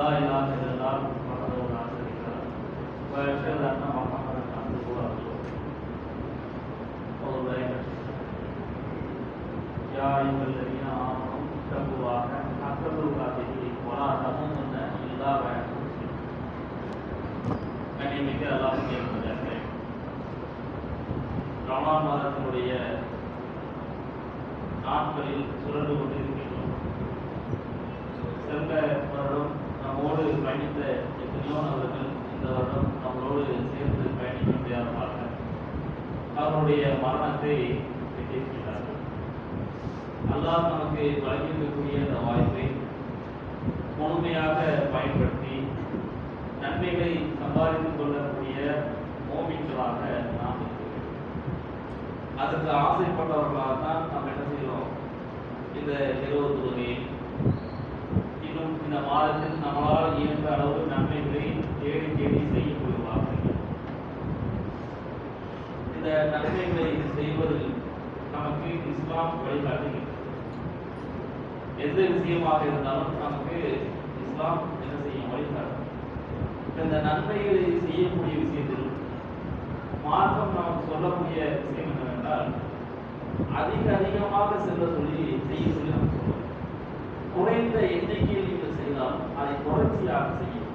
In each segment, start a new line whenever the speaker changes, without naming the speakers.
لا إله إلا الله وحده لا شريك له وأشهد أن محمدا عبده ورسوله. يا أيها الذين آمنوا اتقوا الله حق تقاته ولا تموتن إلا وأنتم مسلمون. கண்ணியமிக்க அல்லாஹ்வுடைய நல்லடியார்களே, ரமலான் மாதத்தினுடைய நாட்களில் சுழன்று கொண்டிருக்கின்றோம். சென்ற வருடம் நம்மோடு பயணித்த எத்தனையோ நபர்கள் இந்த வருடம் நம்மளோடு சேர்ந்து பயணிக்க முடியாததாக அவருடைய மரணத்தை பெற்றிருக்கிறார்கள். அல்லாஹ் நமக்கு வழங்கியிருக்கக்கூடிய அந்த வாய்ப்பை முழுமையாக பயன்படுத்தி நன்மைகளை சம்பாதித்துக் கொள்ளக்கூடிய மோமின்களாக நாம் இருக்கிறோம். அதற்கு ஆசைப்பட்டவர்களாக தான் நாம் என்ன செய்கிறோம்? இந்த இரவு தொழுகை இன்னும் இந்த மாதத்தில் நம்மளால் இயன்ற அளவு நன்மைகளை தேடி தேடி செய்யப்படுவதாக இந்த நன்மைகளை செய்வதில் நமக்கு இஸ்லாம் வழிகாட்டுகிறது. எந்த விஷயமாக இருந்தாலும் நமக்கு இஸ்லாம் என்ன செய்யும்? வழிகாட்டும். இந்த நன்மைகளை செய்யக்கூடிய விஷயத்தில் மார்க்கம் நமக்கு சொல்லக்கூடிய விஷயம் என்னவென்றால், அதிகமாக செல்ல சொல்லி செய்ய சொல்லி நமக்கு சொல்லுவோம். குறைந்த எண்ணிக்கையில் நீங்கள் செய்தாலும் அதை தொடர்ச்சியாக செய்யும்.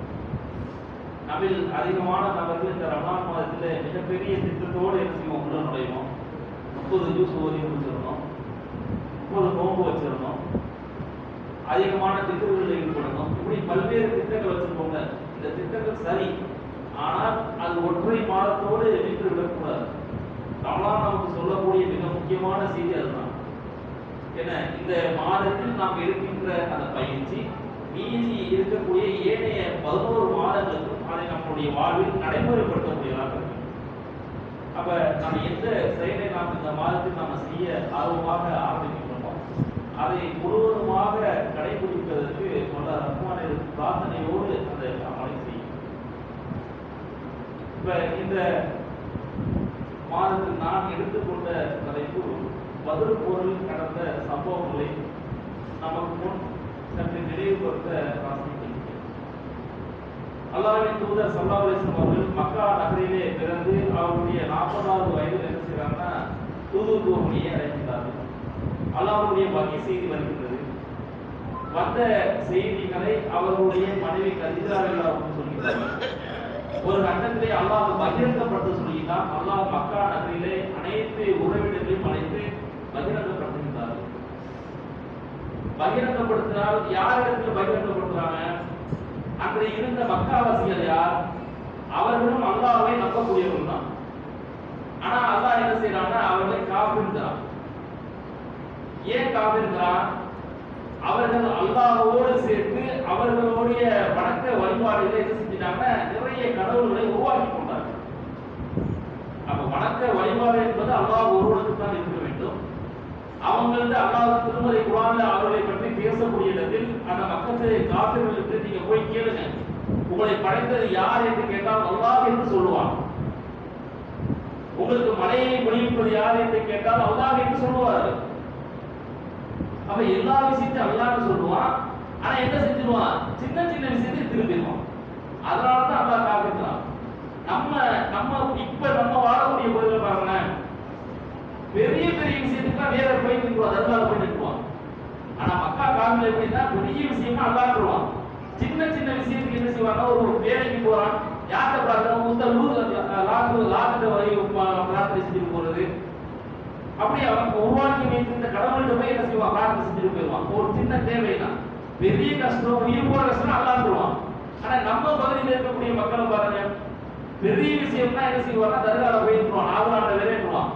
நம்மில் அதிகமான நபர்கள் இந்த ரமலான் மாதத்தில் மிகப்பெரிய திட்டத்தோடு என்ன செய்வோம்? உள்ள நுழைவோம். 30 ஜூஸ் ஓதி முடிச்சிடணும், 30 நோன்பு வச்சிடணும், அதிகமான திட்டங்களில் ஈடுபடணும். இப்படி பல்வேறு திட்டங்கள் வச்சிருக்கோங்க. இந்த திட்டங்கள் சரி, ஆனால் அது ஒற்றை மாதத்தோடு நின்று விடக்கூடாது. ரமலான் நமக்கு சொல்லக்கூடிய மிக முக்கியமான செய்தி அதுதான். என்ன, இந்த மாதத்தில் நாம் இருக்கின்ற அந்த பயிற்சி மீதி இருக்கக்கூடிய ஏனைய 11 மாதங்களுக்கும் அதை நம்முடைய வாழ்வில் நடைமுறைப்படுத்தக்கூடியதாக இருக்கு. அப்ப நம்ம எந்த செயலை நாம் இந்த மாதத்தில் நாம் செய்ய ஆர்வமாக ஆரம்பிக்கின்றோமோ அதை முழுவதுமாக கடைபிடிப்பதற்கு கொள்ள ரஹ்மான பிரார்த்தனையோடு அந்த அமலை செய்யும். இப்ப இந்த மாதத்தில் நான் எடுத்துக்கொண்ட தலைப்பு பதில் போரில் நடந்த சம்பவங்களை நமக்கு முன் சற்று நினைவுபடுத்த வாசிக்கின்றேன். அல்லாஹ்வின் தூதர் ஸல்லல்லாஹு அலைஹி வஸல்லம் அவர்கள் மக்கா நகரிலே பிறந்து அவருடைய 40வது வயதில் என்ன செய்றாங்கன்னா தூதுத்துவ பணியை அடைந்தார்கள். அல்லாஹ்வுடைய வகை செய்தி வருகின்றது. வந்த செய்திகளை அவர்களுடைய மனைவி கதீஜா ரலியல்லாஹு சொல்கிறார்கள். ஒரு கட்டத்திலே அல்லாஹ் பகிரங்கப்படுத்த சொல்லிதான் அல்லாஹ் மக்கா நகரிலே அனைத்து உறவினர்களையும் அழைத்து பகிரங்கப்படுத்துகிறார்கள். பகிரங்கப்படுத்தினால் யாரிடத்தில் பகிரங்கப்படுத்துறாங்க? அன்று இருந்த மக்காவாசிகள் யார்? அவர்களும் அல்லாஹ்வை நம்பக்கூடியவர்கள் தான். ஆனா அல்லாஹ் என்ன செய்யறாங்கன்னா அவர்களை காப்பிடுகிறான். ஏன் காப்பிடுகிறான்? அவர்கள் அல்லாஹ்வோடு சேர்த்து அவர்களுடைய வணக்க வழிபாடுகளை என்ன செஞ்சிட்டாங்க? நிறைய கடவுள்களை உருவாக்கி கொண்டார்கள். அப்ப வணக்க வழிபாடு என்பது அல்லாஹ் ஒருவனுக்கு தான் இருக்க வேண்டும். அவங்களது அல்லாஹ் திருமறை குர்ஆன்ல அவர்களை பற்றி பேசக்கூடிய இடத்தில் அந்த மக்களே காபிர்களுக்கு நீங்க போய் கேளுங்க, உங்களை படைத்தது யார் என்று கேட்டால் அல்லாஹ் என்று சொல்லுவாங்க. உங்களுக்கு மலையை பொழிவிப்பது யார் என்று கேட்டால் அல்லாஹ் என்று சொல்லுவார்கள். அப்ப எல்லா விஷயத்தையும் அல்லாஹ்னு சொல்லுவான். ஆனா என்ன செஞ்சிருவான்? சின்ன சின்ன விஷயத்தை திரும்பிடுவான். அதனாலதான் அல்லாஹ் காப்பிடுறான். நம்ம இப்ப நம்ம வாழக்கூடிய பொருளை பாருங்களேன், பெரிய பெரிய விஷயத்துக்கு வேற போய் நிற்குவான், தர்கால போய் நிற்குவான். ஆனா மக்கா காலத்துல எப்படின்னா பெரிய விஷயமா அல்லாஹ்ருவான். சின்ன சின்ன விஷயத்துக்கு என்ன செய்வாங்க? ஒரு வேலைக்கு போறான், யார்கிட்ட பார்க்கணும்? லாக்கு வரை பிரார்த்தனை செஞ்சுட்டு போறது. அப்படி அவன் உருவாக்கி வைத்திருந்த கடவுள்கிட்ட போய் என்ன செய்வான்? பிரார்த்தனை செஞ்சுட்டு போயிடுவான். ஒரு சின்ன தேவைதான், பெரிய கஷ்டம், உயிர் போற கஷ்டம் அல்லாஹ்ருவான். ஆனா நம்ம பகுதியில் இருக்கக்கூடிய மக்களை பாருங்க, பெரிய விஷயம்னா என்ன செய்வாங்க? தர்கால போயிடுவான், ஆகுறாண்ட விரைவான்.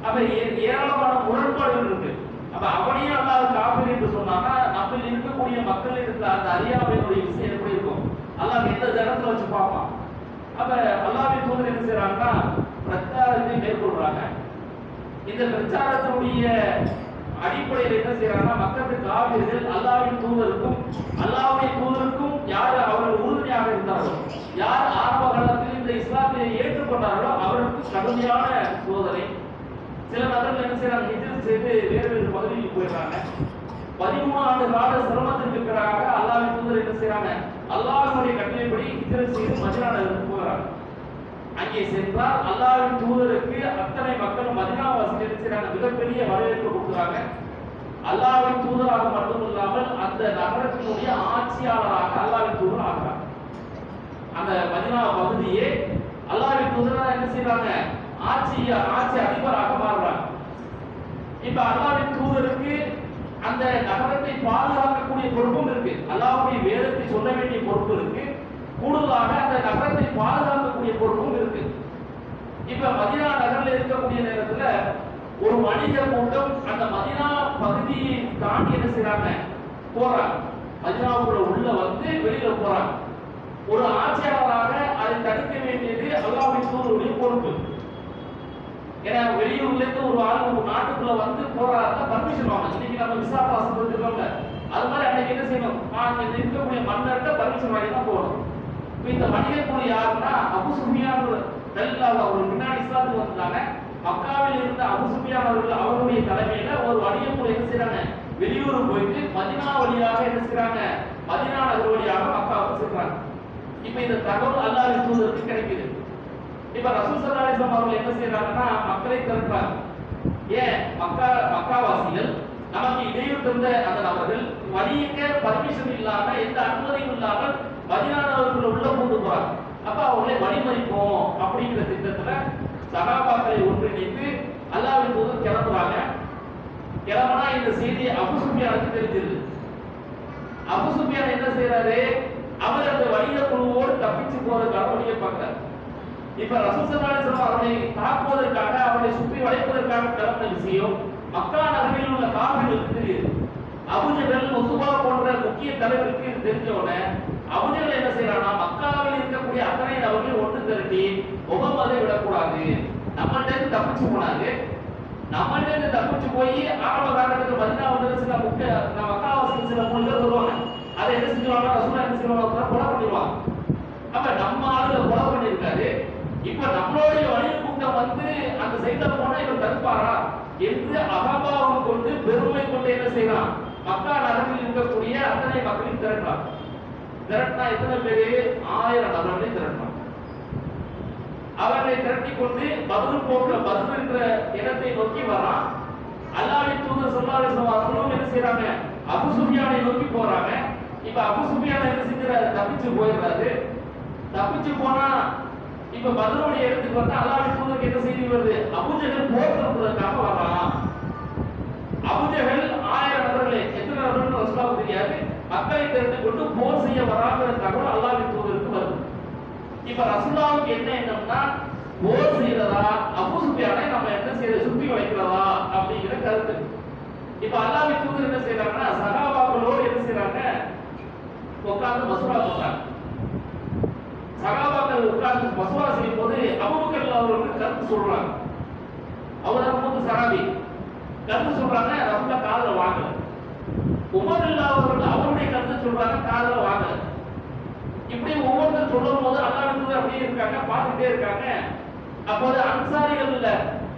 அப்ப ஏராளமான முரண்பாடுகள் இருக்கு. அப்ப அவனையே அல்லாஹ் காப்பீர் என்று சொன்னாங்க. நம்ம இருக்கக்கூடிய மக்கள் இருக்கிற அந்த அறியாமையினுடைய விஷயம் எப்படி இருக்கும்? அல்லாஹ் எந்த ஜனத்துல வச்சு பார்ப்பான். அப்ப அல்லாஹ்வின் தூதர் என்ன செய்யறாங்கன்னா பிரச்சாரத்தை மேற்கொள்றாங்க. இந்த பிரச்சாரத்தினுடைய அடிப்படையில் என்ன செய்யறாங்கன்னா மக்களுக்கு காப்பீர்கள் அல்லாஹ்வின் தூதருக்கும் யார் அவர்கள் உறுதுணையாக இருந்தார்களோ, யார் ஆரம்ப காலத்தில் இந்த இஸ்லாத்தை ஏற்றுக்கொண்டார்களோ அவர்களுக்கு கடுமையான சோதனை. சில நபர்கள் என்ன செய்யறாங்க? ஹிஜ்ரத் செய்து வேறு வேறு பகுதிக்கு போயிடுறாங்க. 13 ஆண்டு கால சிரமத்திற்கு பிறகு அல்லாஹ்வின் தூதர் என்ன செய்றாங்க, அல்லாஹ்வுடைய கட்டளைப்படி ஹிஜ்ரத் செய்து மதீனா நகருக்கு போறாங்க. அங்கே சென்றால் அல்லாஹ்வின் தூதருக்கு அத்தனை மக்களும் மதீனா வாசிகள் என்ன செய்றாங்க, மிகப்பெரிய வரவேற்பு கொடுக்குறாங்க. அல்லாஹ்வின் தூதராக மட்டுமில்லாமல் அந்த நகரத்தினுடைய ஆட்சியாளராக அல்லாஹ்வின் தூதர் ஆகிறார். அந்த மதீனா பகுதியே அல்லாஹ்வின் தூதராக என்ன செய்றாங்க, ஆட்சி அதிபராக மாறுறாங்க. இப்ப அல்லாஹ்வின் தூதருக்கு அந்த நகரத்தை பாதுகாக்கக்கூடிய பொறுப்பும் இருக்கு. அல்லாஹ்வுடைய வேதத்தை சொல்ல வேண்டிய பொறுப்பு இருக்கு. கூடுதலாக அந்த நகரத்தை பாதுகாக்கக்கூடிய பொறுப்பும் இருக்கு. இப்ப மதீனா நகரில் இருக்கக்கூடிய நேரத்துல ஒரு வணிகர் கூட்டம் அந்த மதீனா பகுதியை தாண்டி என்ன செய்றாங்க, போறாங்க. மதீனாவுக்குள்ள உள்ள வந்து வெளியில போறாங்க. ஒரு ஆட்சியாளராக அதை தடுக்க வேண்டியது அல்லாஹ்வின் தூதருடைய பொறுப்பு. ஏன்னா வெளியூர்ல இருந்து ஒரு ஆள் ஒரு நாட்டுக்குள்ள வந்து போறாருன்னா பர்மிஷன் வாங்கணும். இன்னைக்கு நம்ம விசா பாஸ் கொடுத்துருக்கோம்ல, அது மாதிரி அன்னைக்கு என்ன செய்யணும், அங்க இருக்கக்கூடிய மன்னர்கிட்ட பர்மிஷன் வாங்கி தான் போகணும். இப்போ இந்த வணிகர் குழு யாருன்னா அபு சுஃபியான் ரலியல்லாஹு அவர் முன்னாடி இஸ்லாத்துக்கு வந்தாங்க. மக்காவில் இருந்த அபு சுஃபியான் அவருடைய தலைமையில ஒரு வணிகர் குழு என்ன செய்றாங்க, வெளியூர் போயிட்டு மதீனா வழியாக என்ன செய்றாங்க, மதீனா நகர் வழியாக மக்காவுக்கு செல்றாங்க. இப்போ இந்த தகவல் அல்லாஹ்வின் தூதருக்கு கிடைக்குது. இப்ப ரசூல் ஸல்லல்லாஹு அலைஹி வஸல்லம் அவர்கள் என்ன செய்றாங்கன்னா மக்களை திரட்டுறாங்க. ஏன் மக்காவாசிகள் நமக்கு இடையூறு தந்த அந்த நபர்கள் வழியக்க பர்மிஷன் இல்லாம எந்த அனுமதியும் இல்லாமல் மதீனா நகருக்குள்ள உள்ள பூந்து போறாங்க. அப்ப அவர்களை வழிமறிப்போம் அப்படிங்கிற திட்டத்துல சஹாபாக்களை ஒன்றிணைத்து அல்லாஹ்வின் தூதர் கிளம்புறாங்க. கிளம்புனா இந்த செய்தி அபூ சுஃபியானுக்கு தெரிஞ்சிருது. அபூ சுஃபியான் என்ன செய்யறாரு, அவர் அந்த வணிக குழுவோடு தப்பிச்சு போறதுக்காக வழியை பார்க்கிறார். இப்ப ரசூல் ஸல்லல்லாஹு அலைஹி வஸல்லம் அவரை தாக்குவதற்காக அவரை சுற்றி வளைப்பதற்காக கிளம்பின விஷயம் மக்கா நகரில் உள்ள காஃபிர்களுக்கு தெரியுது. அபூஜஹல், உத்பா போன்ற முக்கிய தலைவருக்கு இது தெரிஞ்ச உடனே அபூஜஹல் என்ன செய்யறானா, மக்காவில் இருக்கக்கூடிய அத்தனை நபர்களை ஒன்று திரட்டி முகம்மதை விடக்கூடாது, நம்மள்ட்ட இருந்து தப்பிச்சு போனாரு, நம்மள்ட்ட இருந்து தப்பிச்சு போய் ஆரம்ப காலகட்டத்தில் மதீனா வந்து சில முக்கிய மக்காவாசிகள் சில மூலிகள் வருவாங்க. அதை என்ன செஞ்சுவாங்க, ரசூலா என்ன செய்வாங்க, கொலை பண்ணிடுவாங்க. அப்ப நம்ம ஆளுங்க கொலை பண்ணியிருக்காரு, இப்ப நம்மளுடைய வணிக கூட்டம் வந்து அந்த சைட்ல போனா இவர் தடுப்பாரா என்று அகம்பாவம் கொண்டு பெருமை கொண்டு என்ன செய்யலாம், மக்கா நகரில் இருக்கக்கூடிய அத்தனை மக்களையும் திரட்டலாம். திரட்டினா எத்தனை பேரு, 1000 நபர்களை திரட்டலாம். அவர்களை திரட்டி கொண்டு பத்ர் என்ற இடத்தை நோக்கி வரான். அல்லாஹ்வின் தூதர் ஸல்லல்லாஹு அலைஹி வஸல்லம் அவர்களும் என்ன செய்றாங்க, அபூ சுஃபியானை நோக்கி போறாங்க. இப்ப அபூ சுஃபியான் என்ன செஞ்சாரு, தப்பிச்சு போயிடுறாரு. தப்பிச்சு போனா இப்ப பத்ருடைய இடத்துக்கு வந்தா அல்லாஹ்வின் தூதருக்கு என்ன செய்தி வருது, அபூஜஹல் போர் தொடுப்பதற்காக வரான். அபூஜஹல் 1000 நபர்களே, எத்தனை நபர்கள் ரசூலுல்லாஹ்வுக்கு தெரியாது, மக்களை திரட்டி கொண்டு போர் செய்ய வராங்கிற தகவல் அல்லாஹ்வின் தூதருக்கு வருது. இப்ப ரசூலுல்லாஹ்வுக்கு என்ன எண்ணம்னா, போர் செய்யறதா அபூ சுஃபியானை நம்ம என்ன செய்யறது, சுற்றி வைக்கிறதா அப்படிங்கிற கருத்து. இப்ப அல்லாஹ்வின் தூதர் என்ன செய்யறாங்கன்னா சஹாபாக்களோடு என்ன செய்யறாங்க, உட்கார்ந்து மசூரா பண்றாங்க. சஹாபாக்கள் உட்கார்ந்து மசூரா செய்யும் போது அபூபக்கர் அவர்களுக்கு கருத்து சொல்றாங்க. அவர் வந்து சஹாபி கருத்து சொல்றாங்க, ரசூலுல்லாஹ் காதுல வாங்கல. உமர் அவர்கள் அவருடைய கருத்து சொல்றாங்க, காதுல வாங்கல. இப்படி ஒவ்வொருத்தர் சொல்லும் போது அல்லாஹ்வின் தூதர் அப்படியே இருக்காங்க, பார்த்துட்டே இருக்காங்க. அப்போது அன்சாரிகள் இல்ல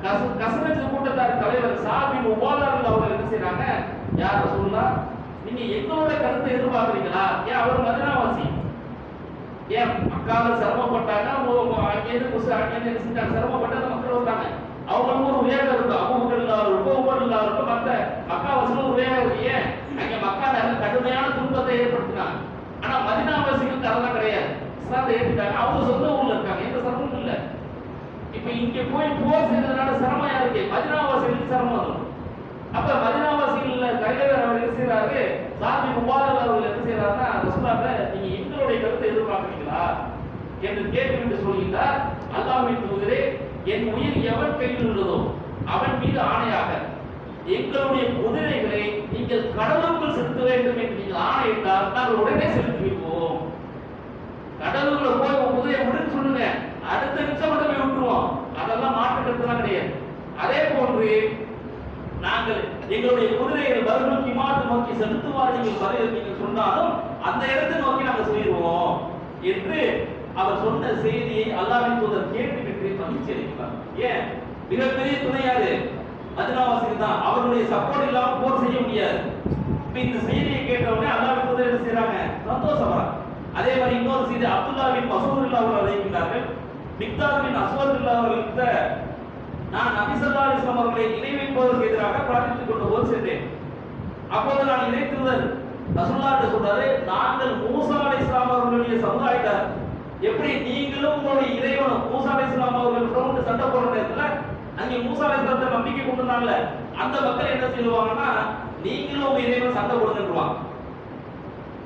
கஸ்ரஜ் கூட்டத்தார் தலைவர் சாத் பின் உபாதா அவர்கள் என்ன செய்றாங்க, யார் ரசூலுல்லாஹ் நீங்க எங்களோட கருத்தை எதிர்பார்க்கறீங்களா, ஏன் அவர் மதீனாவாசி, ஏன் மக்கால சிரமப்பட்டாங்க, அங்கேயிருந்து அங்கேயிருந்து செஞ்சாங்க, சிரமப்பட்ட மக்கள் வந்தாங்க. அவங்களுக்கு ஒரு வேகம் இருக்கு, அபூபக்கர் இருக்கும், உமர் இருக்கும், மற்ற மக்காவாசிகள் ஒரு வேகம் இருக்கு. ஏன் அங்க மக்கா நகர் கடுமையான துன்பத்தை ஏற்படுத்தினாங்க. ஆனா மதீனாவாசிகளுக்கு அதெல்லாம் கிடையாது, இஸ்லாத்தை ஏற்றுட்டாங்க. அவங்க சொந்த ஊர்ல இருக்காங்க, எந்த சிரமமும் இல்லை. இப்ப இங்க போய் போர் செய்யறதுனால சிரமம் யாருக்கு, மதீனாவாசிகளுக்கு சிரமம் வரும். அப்ப மதீனாவாசிகள் தலைவர் அவர் என்ன செய்யறாரு, சாத் பின் உபாதா அவர்கள் என்ன செய்யறாருன்னா, ரசூலுல்லாஹ் நீங்க எங்களுடைய கருத்தை எதிர்பார்க்கிறீங்களா என்று கேட்டுவிட்டு சொல்கிறார், அல்லாஹ்வின் தூதரே, என் உயிர் எவன் கையில் உள்ளதோ அவன் மீது ஆணையாக எங்களுடைய குதிரைகளை நீங்கள் கடலுக்குள் செலுத்த வேண்டும் என்று நீங்கள் ஆணையிட்டால் நாங்கள் உடனே செலுத்தி விடுவோம். கடலுக்குள்ள போய் உங்க குதிரையை விடுன்னு சொல்லுங்க, அடுத்த நிமிஷம் மட்டும் போய் விட்டுருவோம். அதெல்லாம் மாற்றுக்கிறதுலாம் கிடையாது. அதே போன்று நாங்கள் எங்களுடைய குதிரைகளை பர்னுக்கி மாட்டு நோக்கி செலுத்துவார் நீங்கள் சொன்னாலும் அந்த இடத்தை நோக்கி நாங்கள் சொல்லிடுவோம் என்று அவர் சொன்ன செய்தியை அல்லாஹ்வின் தூதர் கேட்டுவிட்டு மகிழ்ச்சி அடைந்தார். ஏன், மிகப்பெரிய துணை யாரு, மதீனாவாசிகள் தான். அவருடைய சப்போர்ட் இல்லாம போர் செய்ய முடியாது. இந்த செய்தியை கேட்டவுடனே அல்லாஹ்வின் தூதர் என்ன செய்றாங்க, சந்தோஷப்படுறாங்க. அதே மாதிரி இன்னொரு செய்தி அப்துல்லா பின் மசூத் அவர்கள் அறிவிக்கின்றார்கள், மிக்தாத் பின் அஸ்வத் அவர்களிட்ட நான் நபி ஸல்லல்லாஹு அலைஹி வஸல்லம் அவர்களை இணை வைப்பதற்கு எதிராக பிரார்த்தித்துக் கொண்டு போது சென்றேன். அப்போது நான் இணை தூதர் ரசூலுல்லாஹ் சொல்றாரு, நாங்கள் மூசா அலைஹிஸ்ஸலாம் அவர்களுடைய சமுதாயத்தார், எப்படி நீங்களும் உங்களுடைய இறைவனும் மூசா அலைஹிஸ்ஸலாம் அவர்கள் சண்டை போடுற நேரத்துல அங்கே மூசா அலைஹிஸ்ஸலாத்தை நம்பிக்கை கொண்டிருந்தாங்கல்ல, அந்த மக்கள் என்ன சொல்லுவாங்கன்னா, நீங்களும் உங்க இறைவன் சண்டை போடுங்கன்றுவாங்க.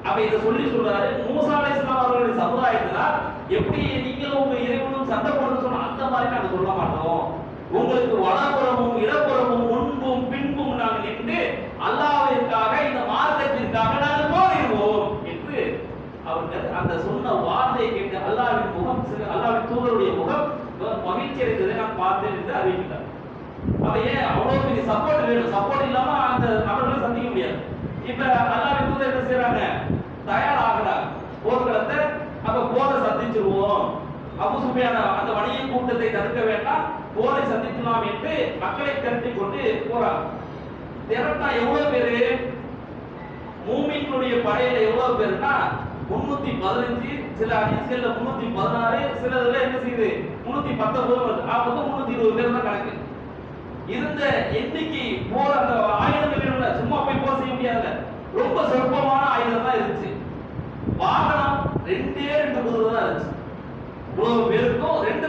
அப்ப இதை சொல்லி சொல்றாரு, மூசா அலைஹிஸ்ஸலாம் அவர்களுடைய சமுதாயத்துல எப்படி நீங்களும் உங்க இறைவனும் சண்டை போடுன்னு சொன்னா அந்த மாதிரி நாங்க சொல்ல மாட்டோம். உங்களுக்கு வலப்புறமும் இடப்புறமும் முன்பும் பின்பும் நாங்கள் நின்று அல்லாஹ்விற்காக இந்த மார்க்கத்திற்காக நாங்கள் போரிடுவோம் என்று அவர்கள் அந்த சொன்ன வார்த்தையை கேட்டு அல்லாஹ்வின் முகம், அல்லாஹ்வின் தூதருடைய முகம் மகிழ்ச்சி அடைந்ததை நான் பார்த்தேன் என்று அறிவிக்கிறார். அப்ப ஏன் அவ்வளவு பெரிய சப்போர்ட் வேணும்? சப்போர்ட் இல்லாம அந்த நபர்களை சந்திக்க முடியாது. இப்ப அல்லாஹ்வின் தூதர் என்ன செய்றாங்க, தயாராகிறார் போர்க்களத்தை. அப்ப போரை சந்திச்சிருவோம், அபூ சுஃபியான் அந்த வணிக கூட்டத்தை தடுக்க வேண்டாம், போரை சந்திக்கலாம் என்று மக்களை திரட்டி கொண்டு போறாங்க. திரட்டா எவ்வளவு பேரு? மூமின்களுடைய படையில எவ்வளவு பேருன்னா 315, சில ஹதீஸ்கள்ல 316, சிலதுல என்ன செய்யுது 319 வருது. அப்ப 320 பேர் தான் கணக்கு. இருந்த எண்ணிக்கை போர் அந்த ஆயுதங்கள் சும்மா போய் போர் செய்ய முடியாதுல, ரொம்ப சொற்பமான ஆயுதம் தான் இருந்துச்சு. வாகனம் 2 குதிரை தான் இருந்துச்சு. இவ்வளவு பேருக்கும் 2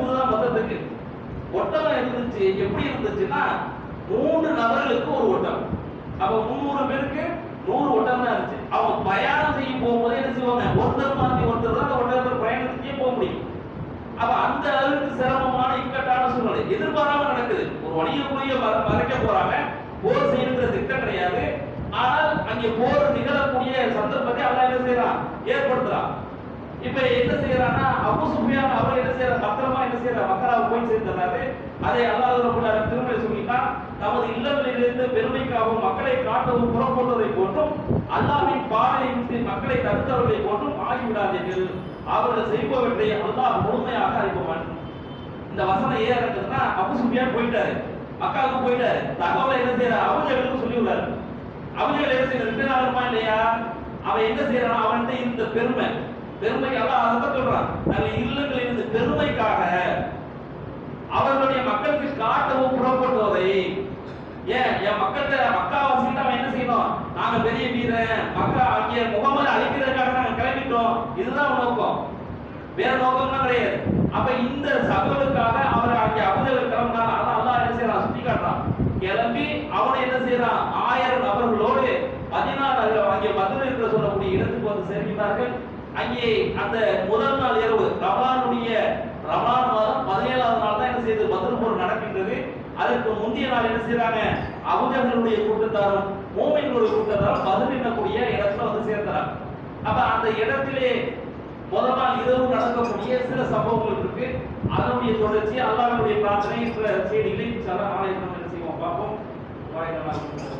குதிரை தான் மொத்தத்துக்கு. ஒட்டகம் இருந்துச்சு. எப்படி இருந்துச்சுன்னா 3 நபர்களுக்கு ஒரு ஒட்டகம். அப்ப 300 பேருக்கு 100 ஒட்டகம் தான் இருந்துச்சு. அவங்க பயணம் செய்ய போகும்போது என்ன செய்வாங்க, ஒருத்தர் மாத்தி ஒருத்தர் தான் ஒட்டகத்தில் பயணம் செய்ய போக முடியும். அப்ப அந்த அளவுக்கு சிரமமான இக்கட்டான சூழ்நிலை எதிர்பாராம நடக்குது. ஒரு வணிகக்குரிய மறைக்க போறாங்க, போர் செய்யணுங்கிற திட்டம் கிடையாது. ஆனால் அங்கே போர் நிகழக்கூடிய சந்தர்ப்பத்தை அல்லாஹ் என்ன செய்யறான், ஏற்படுத்துறான். இப்ப என்ன செய்யறான்னா, அபூ சுஃபியான் அவர் என்ன செய்யறார், பத்திரமா என்ன செய்யறார், மக்களாவை போய் சேர்ந்துறாரு. அதை அல்லாஹ் ரப்பல் ஆலமீன் திருமறை சொல்லிட்டான், தமது இல்லங்களிலிருந்து பெருமைக்காகவும் மக்களை காட்டவும் புறப்பட்டதை போன்றும் அல்லாஹ்வின் பாதையை விட்டு மக்களை தடுத்தவர்களை போன்றும் ஆகிவிடாதீர்கள், அவர்கள் செய்பவற்றை அல்லாஹ் முழுமையாக அறிபவன். இந்த வசனம் ஏன் இருக்குதுன்னா, அபூ சுஃபியான் போயிட்டாரு, மக்காவுக்கு போயிட்டாரு. தகவலை என்ன செய்யறாரு, அபூஜஹலுக்கு சொல்லி விடுறாரு. அபூஜஹல் என்ன செய்யறாரு, ரிட்டர்ன் ஆகுமா இல்லையா? அவன் என்ன செய்யறான், அவன்கிட்ட இந்த பெருமைக்கு அல்லாஹ் அதை சொல்றான், நாங்கள் இல்லங்களில் இருந்து பெருமைக்காக அவர்களுடைய மக்களுக்கு காட்டவும் புறப்பட்டதை. ஏன் என் மக்கள்கிட்ட மக்காவாசிக்கிட்ட அவன் என்ன செய்யணும், நாங்க பெரிய வீரன், மக்கா அங்கே முகமது அழிக்கிறதுக்காக நாங்க கிளம்பிட்டோம், இதுதான் நோக்கம், வேற நோக்கம்லாம் கிடையாது. அப்ப இந்த சகலுக்காக அவர் அங்கே அபூஜஹல் கிளம்பினாங்க. அதான் அல்லாஹ் என்ன செய்யறான், சுட்டி காட்டுறான். கிளம்பி அவனை என்ன செய்யறான், 1000 நபர்களோடு 14 அங்கே மதுரை என்று சொல்லக்கூடிய இடத்துக்கு வந்து சேர்க்கிறார்கள். அங்கே அந்த முதல் நாள் இரவு ரமலான் மாதம் 17வது நாள் தான் என்ன செய்யுது, பத்ர் போர் நடக்கின்றது. அதற்கு முந்தைய நாள் என்ன செய்யறாங்க, அபூஜஹலுடைய கூட்டத்தாரும் மூமின்களுடைய கூட்டத்தாரும் பத்ர் என்னக்கூடிய இடத்துல வந்து சேர்க்கிறாங்க. அப்ப அந்த இடத்திலே முதல் நாள் இரவு நடக்கக்கூடிய சில சம்பவங்கள் இருக்கு. அதனுடைய தொடர்ச்சி அல்லாஹ்வுடைய பிரார்த்தனை என்ற செய்திகளை நாளை நம்ம என்ன செய்வோம் பார்ப்போம். வாய்ப்பு